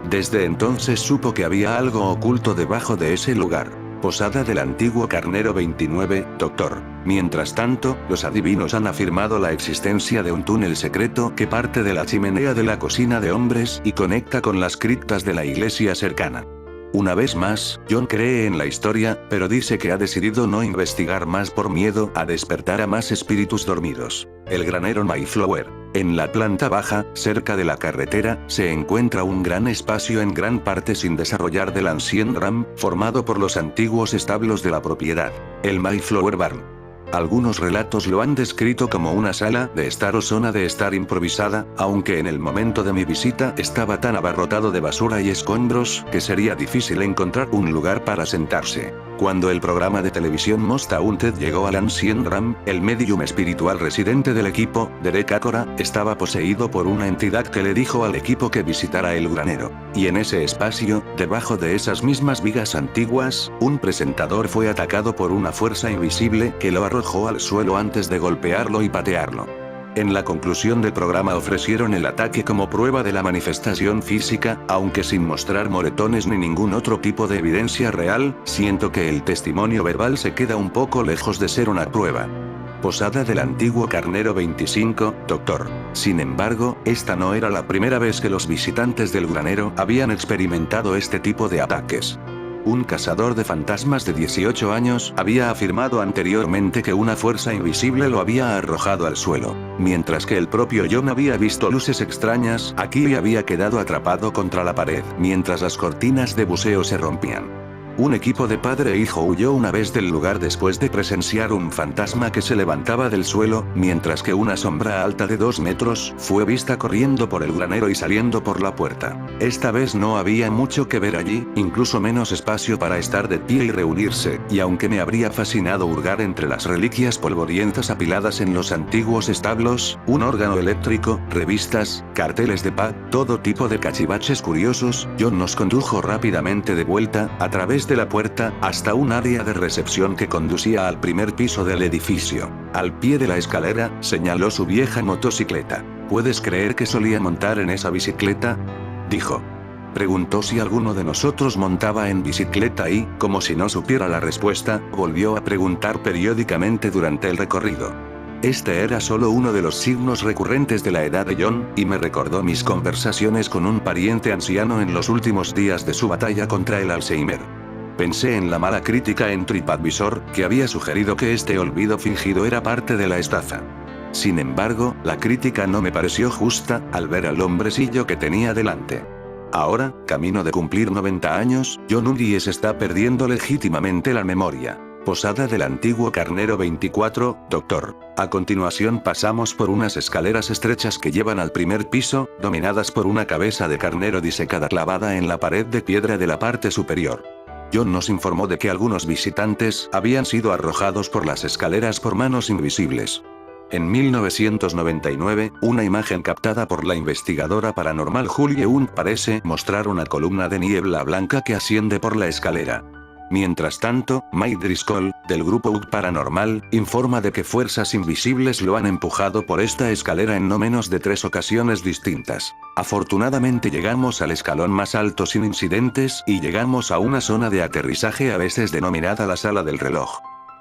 Desde entonces supo que había algo oculto debajo de ese lugar. Posada del antiguo Carnero 29, Dr. Mientras tanto, los adivinos han afirmado la existencia de un túnel secreto que parte de la chimenea de la cocina de hombres y conecta con las criptas de la iglesia cercana. Una vez más, John cree en la historia, pero dice que ha decidido no investigar más por miedo a despertar a más espíritus dormidos. El granero Mayflower. En la planta baja, cerca de la carretera, se encuentra un gran espacio en gran parte sin desarrollar del Ancient Ram, formado por los antiguos establos de la propiedad, el Mayflower Barn. Algunos relatos lo han descrito como una sala de estar o zona de estar improvisada, aunque en el momento de mi visita estaba tan abarrotado de basura y escombros que sería difícil encontrar un lugar para sentarse. Cuando el programa de televisión Most Haunted llegó al Ancient Ram, el medium espiritual residente del equipo, Derek Acora, estaba poseído por una entidad que le dijo al equipo que visitara el granero. Y en ese espacio, debajo de esas mismas vigas antiguas, un presentador fue atacado por una fuerza invisible que lo arrojó al suelo antes de golpearlo y patearlo. En la conclusión del programa ofrecieron el ataque como prueba de la manifestación física, aunque sin mostrar moretones ni ningún otro tipo de evidencia real. Siento que el testimonio verbal se queda un poco lejos de ser una prueba. Posada del antiguo Carnero 25, Dr. Sin embargo, esta no era la primera vez que los visitantes del granero habían experimentado este tipo de ataques. Un cazador de fantasmas de 18 años había afirmado anteriormente que una fuerza invisible lo había arrojado al suelo, mientras que el propio John había visto luces extrañas aquí y había quedado atrapado contra la pared mientras las cortinas de buceo se rompían. Un equipo de padre e hijo huyó una vez del lugar después de presenciar un fantasma que se levantaba del suelo, mientras que una sombra alta de 2 metros fue vista corriendo por el granero y saliendo por la puerta. Esta vez no había mucho que ver allí, incluso menos espacio para estar de pie y reunirse, y aunque me habría fascinado hurgar entre las reliquias polvorientas apiladas en los antiguos establos, un órgano eléctrico, revistas, carteles de pub, todo tipo de cachivaches curiosos, John nos condujo rápidamente de vuelta, a través de la puerta, hasta un área de recepción que conducía al primer piso del edificio. Al pie de la escalera, señaló su vieja motocicleta. ¿Puedes creer que solía montar en esa bicicleta?, dijo. Preguntó si alguno de nosotros montaba en bicicleta y, como si no supiera la respuesta, volvió a preguntar periódicamente durante el recorrido. Este era solo uno de los signos recurrentes de la edad de John, y me recordó mis conversaciones con un pariente anciano en los últimos días de su batalla contra el Alzheimer. Pensé en la mala crítica en TripAdvisor, que había sugerido que este olvido fingido era parte de la estafa. Sin embargo, la crítica no me pareció justa, al ver al hombrecillo que tenía delante. Ahora, camino de cumplir 90 años, John Uries está perdiendo legítimamente la memoria. Posada del antiguo Carnero 24, Dr. A continuación pasamos por unas escaleras estrechas que llevan al primer piso, dominadas por una cabeza de carnero disecada clavada en la pared de piedra de la parte superior. John nos informó de que algunos visitantes habían sido arrojados por las escaleras por manos invisibles. En 1999, una imagen captada por la investigadora paranormal Julie Hunt parece mostrar una columna de niebla blanca que asciende por la escalera. Mientras tanto, Mike Driscoll, del grupo UG Paranormal, informa de que fuerzas invisibles lo han empujado por esta escalera en no menos de 3 ocasiones distintas. Afortunadamente llegamos al escalón más alto sin incidentes y llegamos a una zona de aterrizaje a veces denominada la sala del reloj.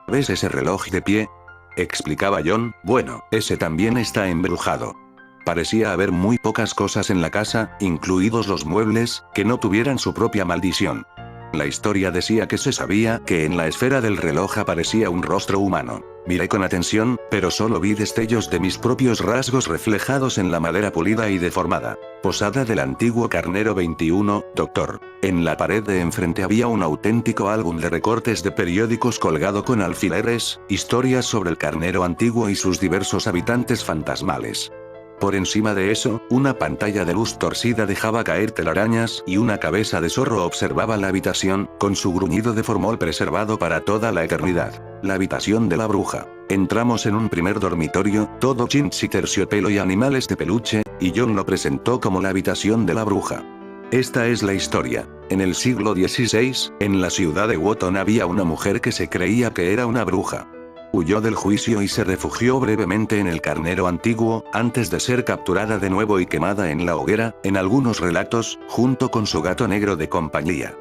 ¿Ves ese reloj de pie?, explicaba John. Bueno, ese también está embrujado. Parecía haber muy pocas cosas en la casa, incluidos los muebles, que no tuvieran su propia maldición. La historia decía que se sabía que en la esfera del reloj aparecía un rostro humano. Miré con atención, pero solo vi destellos de mis propios rasgos reflejados en la madera pulida y deformada. Posada del antiguo Carnero 21, Dr. En la pared de enfrente había un auténtico álbum de recortes de periódicos colgado con alfileres, historias sobre el carnero antiguo y sus diversos habitantes fantasmales. Por encima de eso, una pantalla de luz torcida dejaba caer telarañas y una cabeza de zorro observaba la habitación, con su gruñido de formol preservado para toda la eternidad. La habitación de la bruja. Entramos en un primer dormitorio, todo chintz y terciopelo y animales de peluche, y John lo presentó como la habitación de la bruja. Esta es la historia. En el siglo XVI, en la ciudad de Woton había una mujer que se creía que era una bruja. Huyó del juicio y se refugió brevemente en el Carnero antiguo, antes de ser capturada de nuevo y quemada en la hoguera, en algunos relatos, junto con su gato negro de compañía.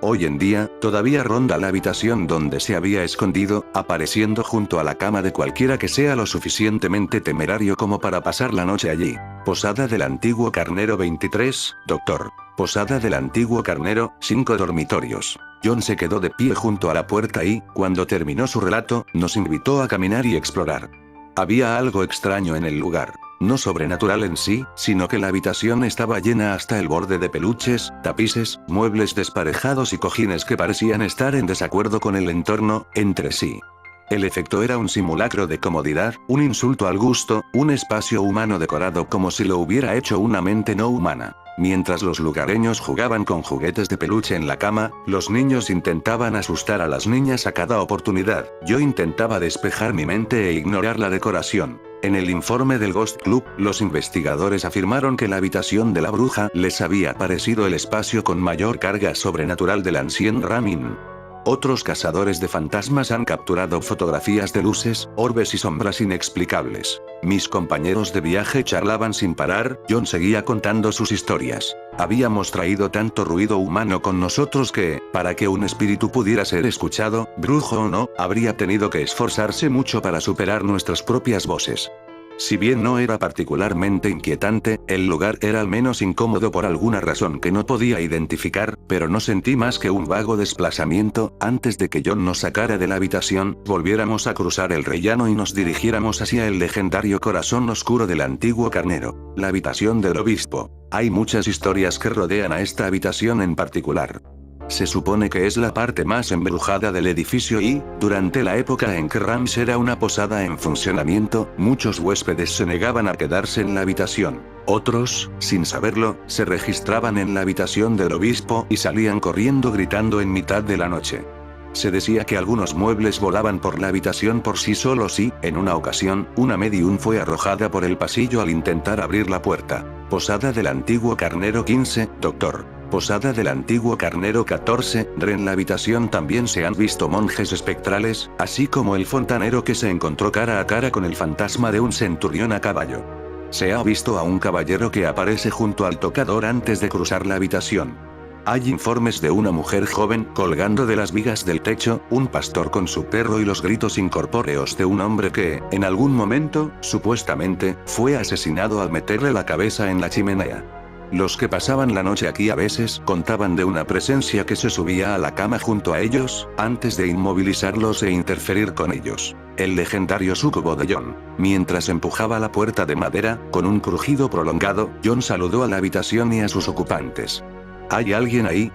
Hoy en día, todavía ronda la habitación donde se había escondido, apareciendo junto a la cama de cualquiera que sea lo suficientemente temerario como para pasar la noche allí. Posada del antiguo Carnero 23, Dr. Posada del antiguo Carnero, 5 dormitorios. John se quedó de pie junto a la puerta y, cuando terminó su relato, nos invitó a caminar y explorar. Había algo extraño en el lugar. No sobrenatural en sí, sino que la habitación estaba llena hasta el borde de peluches, tapices, muebles desparejados y cojines que parecían estar en desacuerdo con el entorno, entre sí. El efecto era un simulacro de comodidad, un insulto al gusto, un espacio humano decorado como si lo hubiera hecho una mente no humana. Mientras los lugareños jugaban con juguetes de peluche en la cama, los niños intentaban asustar a las niñas a cada oportunidad. Yo intentaba despejar mi mente e ignorar la decoración. En el informe del Ghost Club, los investigadores afirmaron que la habitación de la bruja les había parecido el espacio con mayor carga sobrenatural del ancien Ramin. Otros cazadores de fantasmas han capturado fotografías de luces, orbes y sombras inexplicables. Mis compañeros de viaje charlaban sin parar, John seguía contando sus historias. Habíamos traído tanto ruido humano con nosotros que, para que un espíritu pudiera ser escuchado, brujo o no, habría tenido que esforzarse mucho para superar nuestras propias voces. Si bien no era particularmente inquietante, el lugar era al menos incómodo por alguna razón que no podía identificar, pero no sentí más que un vago desplazamiento. Antes de que John nos sacara de la habitación, volviéramos a cruzar el rellano y nos dirigiéramos hacia el legendario corazón oscuro del antiguo carnero, la habitación del obispo. Hay muchas historias que rodean a esta habitación en particular. Se supone que es la parte más embrujada del edificio y, durante la época en que Rams era una posada en funcionamiento, muchos huéspedes se negaban a quedarse en la habitación. Otros, sin saberlo, se registraban en la habitación del obispo y salían corriendo gritando en mitad de la noche. Se decía que algunos muebles volaban por la habitación por sí solos y, en una ocasión, una medium fue arrojada por el pasillo al intentar abrir la puerta. Posada del antiguo carnero 15, Dr. Posada del antiguo carnero 14, en la habitación también se han visto monjes espectrales, así como el fontanero que se encontró cara a cara con el fantasma de un centurión a caballo. Se ha visto a un caballero que aparece junto al tocador antes de cruzar la habitación. Hay informes de una mujer joven colgando de las vigas del techo, un pastor con su perro y los gritos incorpóreos de un hombre que, en algún momento, supuestamente, fue asesinado al meterle la cabeza en la chimenea. Los que pasaban la noche aquí a veces contaban de una presencia que se subía a la cama junto a ellos, antes de inmovilizarlos e interferir con ellos. El legendario súcubo de John. Mientras empujaba la puerta de madera, con un crujido prolongado, John saludó a la habitación y a sus ocupantes. ¿Hay alguien ahí?,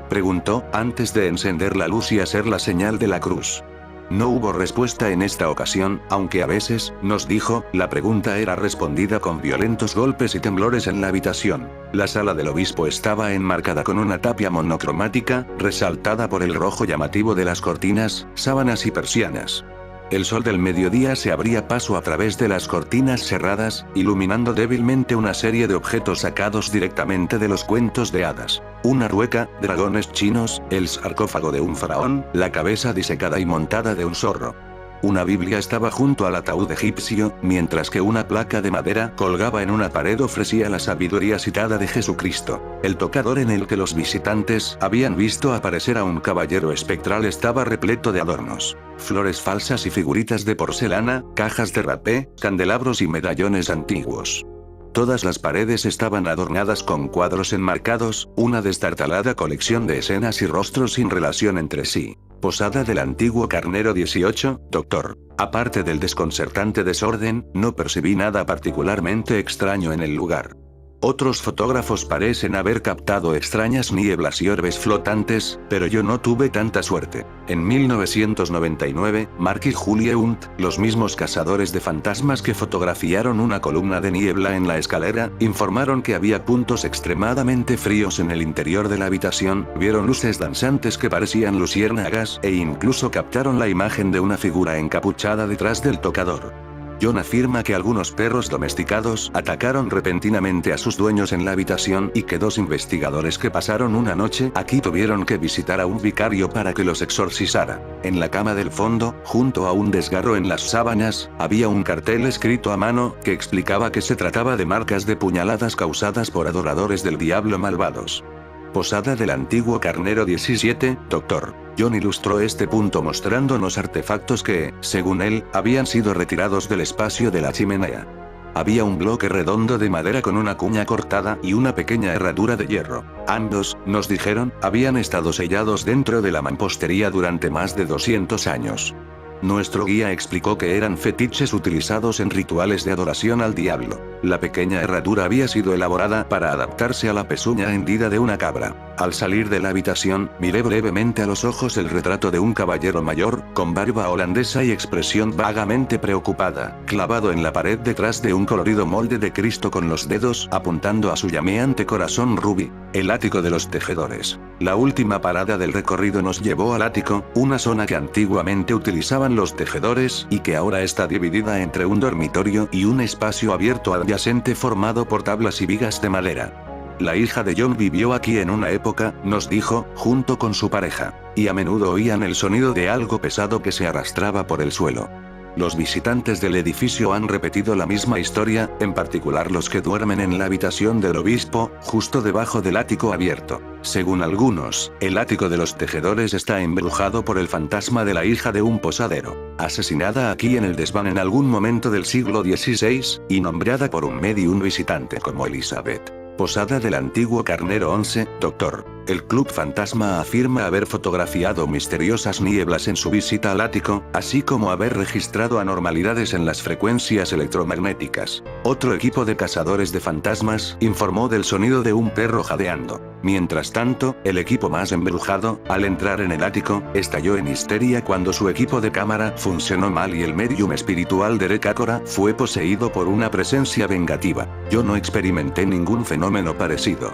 preguntó, antes de encender la luz y hacer la señal de la cruz. No hubo respuesta en esta ocasión, aunque a veces, nos dijo, la pregunta era respondida con violentos golpes y temblores en la habitación. La sala del obispo estaba enmarcada con una tapia monocromática, resaltada por el rojo llamativo de las cortinas, sábanas y persianas. El sol del mediodía se abría paso a través de las cortinas cerradas, iluminando débilmente una serie de objetos sacados directamente de los cuentos de hadas. Una rueca, dragones chinos, el sarcófago de un faraón, la cabeza disecada y montada de un zorro. Una Biblia estaba junto al ataúd egipcio, mientras que una placa de madera colgaba en una pared ofrecía la sabiduría citada de Jesucristo. El tocador en el que los visitantes habían visto aparecer a un caballero espectral estaba repleto de adornos, flores falsas y figuritas de porcelana, cajas de rapé, candelabros y medallones antiguos. Todas las paredes estaban adornadas con cuadros enmarcados, una destartalada colección de escenas y rostros sin relación entre sí. Posada del antiguo carnero 18, Dr. Aparte del desconcertante desorden, no percibí nada particularmente extraño en el lugar. Otros fotógrafos parecen haber captado extrañas nieblas y orbes flotantes, pero yo no tuve tanta suerte. En 1999, Mark y Julie Hunt, los mismos cazadores de fantasmas que fotografiaron una columna de niebla en la escalera, informaron que había puntos extremadamente fríos en el interior de la habitación, vieron luces danzantes que parecían luciérnagas, e incluso captaron la imagen de una figura encapuchada detrás del tocador. John afirma que algunos perros domesticados atacaron repentinamente a sus dueños en la habitación y que 2 investigadores que pasaron una noche aquí tuvieron que visitar a un vicario para que los exorcizara. En la cama del fondo, junto a un desgarro en las sábanas, había un cartel escrito a mano que explicaba que se trataba de marcas de puñaladas causadas por adoradores del diablo malvados. Posada del antiguo carnero 17, Dr. John ilustró este punto mostrándonos artefactos que, según él, habían sido retirados del espacio de la chimenea. Había un bloque redondo de madera con una cuña cortada y una pequeña herradura de hierro. Ambos, nos dijeron, habían estado sellados dentro de la mampostería durante más de 200 años. Nuestro guía explicó que eran fetiches utilizados en rituales de adoración al diablo. La pequeña herradura había sido elaborada para adaptarse a la pezuña hendida de una cabra. Al salir de la habitación, miré brevemente a los ojos el retrato de un caballero mayor, con barba holandesa y expresión vagamente preocupada, clavado en la pared detrás de un colorido molde de Cristo con los dedos apuntando a su llameante corazón rubí. El ático de los tejedores. La última parada del recorrido nos llevó al ático, una zona que antiguamente utilizaban los tejedores y que ahora está dividida entre un dormitorio y un espacio abierto adyacente formado por tablas y vigas de madera. La hija de John vivió aquí en una época, nos dijo, junto con su pareja, y a menudo oían el sonido de algo pesado que se arrastraba por el suelo. Los visitantes del edificio han repetido la misma historia, en particular los que duermen en la habitación del obispo, justo debajo del ático abierto. Según algunos, el ático de los tejedores está embrujado por el fantasma de la hija de un posadero, asesinada aquí en el desván en algún momento del siglo XVI, y nombrada por un medium visitante como Elizabeth. Posada del antiguo Carnero 11, Dr. El Club Fantasma afirma haber fotografiado misteriosas nieblas en su visita al ático, así como haber registrado anormalidades en las frecuencias electromagnéticas. Otro equipo de cazadores de fantasmas informó del sonido de un perro jadeando. Mientras tanto, el equipo más embrujado, al entrar en el ático, estalló en histeria cuando su equipo de cámara funcionó mal y el medium espiritual Derek Acora fue poseído por una presencia vengativa. Yo no experimenté ningún fenómeno parecido.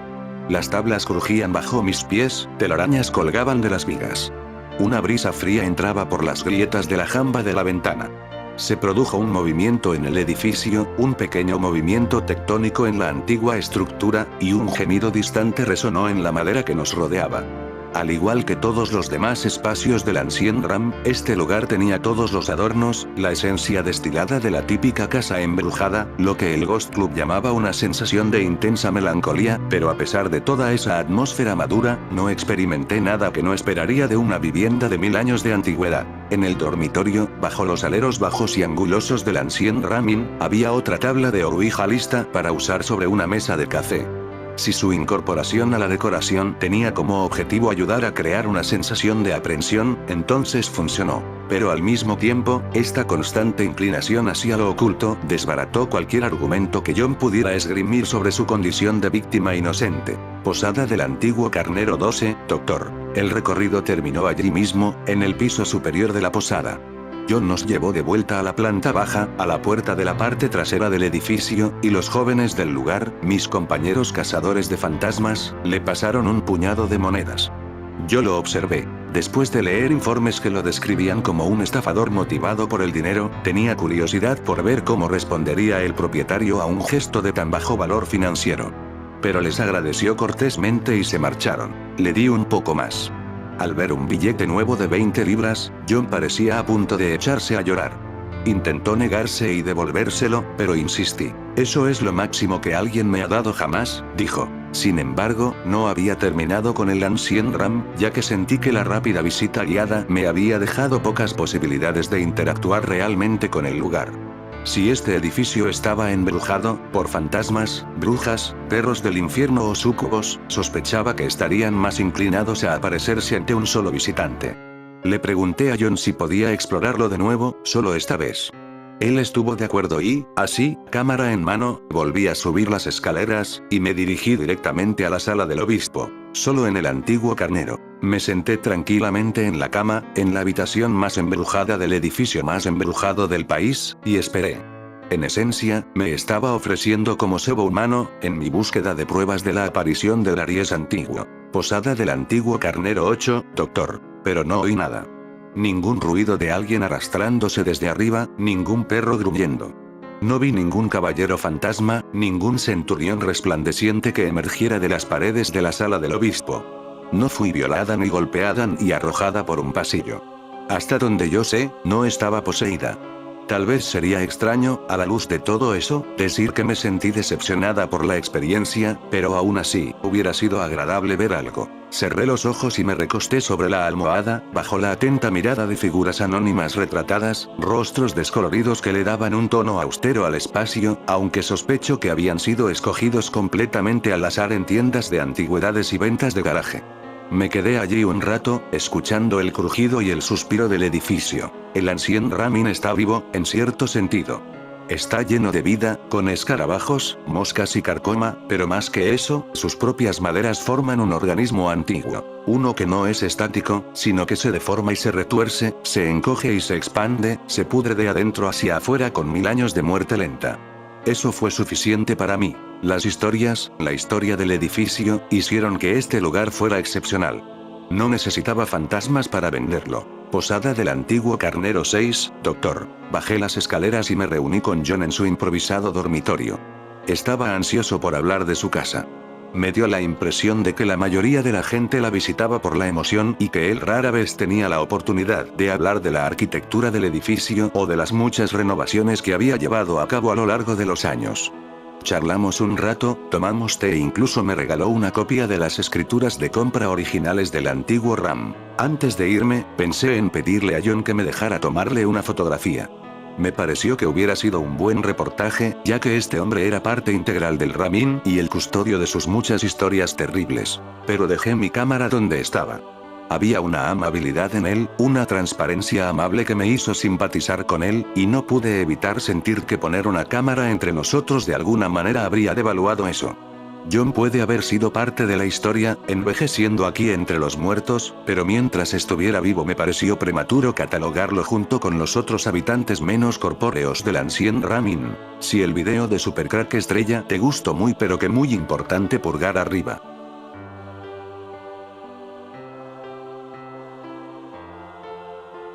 Las tablas crujían bajo mis pies, telarañas colgaban de las vigas. Una brisa fría entraba por las grietas de la jamba de la ventana. Se produjo un movimiento en el edificio, un pequeño movimiento tectónico en la antigua estructura, y un gemido distante resonó en la madera que nos rodeaba. Al igual que todos los demás espacios del Ancien Ram, este lugar tenía todos los adornos, la esencia destilada de la típica casa embrujada, lo que el Ghost Club llamaba una sensación de intensa melancolía, pero a pesar de toda esa atmósfera madura, no experimenté nada que no esperaría de una vivienda de 1000 años de antigüedad. En el dormitorio, bajo los aleros bajos y angulosos del Ancien Ramin, había otra tabla de oruja lista para usar sobre una mesa de café. Si su incorporación a la decoración tenía como objetivo ayudar a crear una sensación de aprensión, entonces funcionó. Pero al mismo tiempo, esta constante inclinación hacia lo oculto desbarató cualquier argumento que John pudiera esgrimir sobre su condición de víctima inocente. Posada del antiguo Carnero 12, Dr. El recorrido terminó allí mismo, en el piso superior de la posada. John nos llevó de vuelta a la planta baja, a la puerta de la parte trasera del edificio, y los jóvenes del lugar, mis compañeros cazadores de fantasmas, le pasaron un puñado de monedas. Yo lo observé. Después de leer informes que lo describían como un estafador motivado por el dinero, tenía curiosidad por ver cómo respondería el propietario a un gesto de tan bajo valor financiero. Pero les agradeció cortésmente y se marcharon. Le di un poco más. Al ver un billete nuevo de 20 libras, John parecía a punto de echarse a llorar. Intentó negarse y devolvérselo, pero insistí. Eso es lo máximo que alguien me ha dado jamás, dijo. Sin embargo, no había terminado con el Ancien Ram, ya que sentí que la rápida visita guiada me había dejado pocas posibilidades de interactuar realmente con el lugar. Si este edificio estaba embrujado, por fantasmas, brujas, perros del infierno o súcubos, sospechaba que estarían más inclinados a aparecerse ante un solo visitante. Le pregunté a John si podía explorarlo de nuevo, solo esta vez. Él estuvo de acuerdo y, así, cámara en mano, volví a subir las escaleras, y me dirigí directamente a la sala del obispo. Solo en el antiguo Carnero. Me senté tranquilamente en la cama, en la habitación más embrujada del edificio más embrujado del país, y esperé. En esencia, me estaba ofreciendo como cebo humano, en mi búsqueda de pruebas de la aparición del Aries antiguo. Posada del antiguo Carnero 8, Dr. Pero no oí nada. Ningún ruido de alguien arrastrándose desde arriba, ningún perro gruñendo. No vi ningún caballero fantasma, ningún centurión resplandeciente que emergiera de las paredes de la sala del obispo. No fui violada ni golpeada ni arrojada por un pasillo. Hasta donde yo sé, no estaba poseída. Tal vez sería extraño, a la luz de todo eso, decir que me sentí decepcionada por la experiencia, pero aún así, hubiera sido agradable ver algo. Cerré los ojos y me recosté sobre la almohada, bajo la atenta mirada de figuras anónimas retratadas, rostros descoloridos que le daban un tono austero al espacio, aunque sospecho que habían sido escogidos completamente al azar en tiendas de antigüedades y ventas de garaje. Me quedé allí un rato, escuchando el crujido y el suspiro del edificio. El Ancien Ramin está vivo, en cierto sentido. Está lleno de vida, con escarabajos, moscas y carcoma, pero más que eso, sus propias maderas forman un organismo antiguo. Uno que no es estático, sino que se deforma y se retuerce, se encoge y se expande, se pudre de adentro hacia afuera con 1000 años de muerte lenta. Eso fue suficiente para mí. Las historias, la historia del edificio, hicieron que este lugar fuera excepcional. No necesitaba fantasmas para venderlo. Posada del antiguo Carnero 6, Dr. Bajé las escaleras y me reuní con John en su improvisado dormitorio. Estaba ansioso por hablar de su casa. Me dio la impresión de que la mayoría de la gente la visitaba por la emoción y que él rara vez tenía la oportunidad de hablar de la arquitectura del edificio o de las muchas renovaciones que había llevado a cabo a lo largo de los años. Charlamos un rato, tomamos té e incluso me regaló una copia de las escrituras de compra originales del antiguo RAM. Antes de irme, pensé en pedirle a John que me dejara tomarle una fotografía. Me pareció que hubiera sido un buen reportaje, ya que este hombre era parte integral del Ramin y el custodio de sus muchas historias terribles. Pero dejé mi cámara donde estaba. Había una amabilidad en él, una transparencia amable que me hizo simpatizar con él, y no pude evitar sentir que poner una cámara entre nosotros de alguna manera habría devaluado eso. John puede haber sido parte de la historia, envejeciendo aquí entre los muertos, pero mientras estuviera vivo me pareció prematuro catalogarlo junto con los otros habitantes menos corpóreos del Ancien Ramin. Si el video de Supercrack Estrella te gustó muy pero que muy importante pulgar arriba.